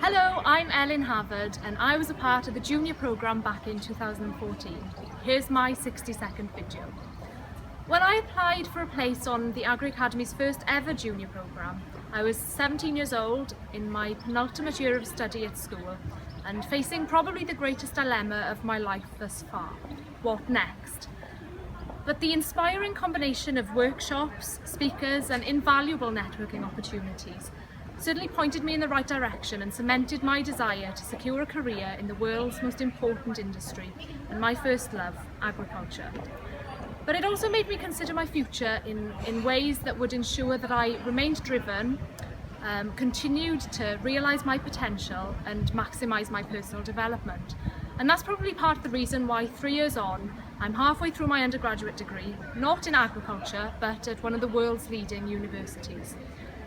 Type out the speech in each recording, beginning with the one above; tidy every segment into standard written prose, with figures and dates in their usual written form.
Hello, I'm Elin Havard and I was a part of the junior programme back in 2014. Here's my 60-second video. When I applied for a place on the Agri Academy's first ever junior programme, I was 17 years old in my penultimate year of study at school and facing probably the greatest dilemma of my life thus far. What next? But the inspiring combination of workshops, speakers and invaluable networking opportunities certainly pointed me in the right direction and cemented my desire to secure a career in the world's most important industry and my first love, agriculture. But it also made me consider my future in ways that would ensure that I remained driven, continued to realise my potential and maximise my personal development. And that's probably part of the reason why 3 years on, I'm halfway through my undergraduate degree, not in agriculture, but at one of the world's leading universities.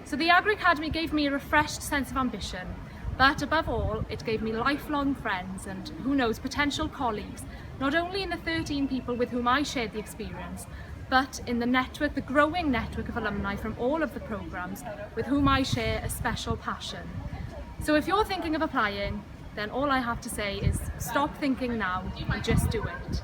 So the Agri Academy gave me a refreshed sense of ambition, but above all, it gave me lifelong friends and, who knows, potential colleagues, not only in the 13 people with whom I shared the experience, but in the network, the growing network of alumni from all of the programmes with whom I share a special passion. So if you're thinking of applying, then all I have to say is stop thinking now and just do it.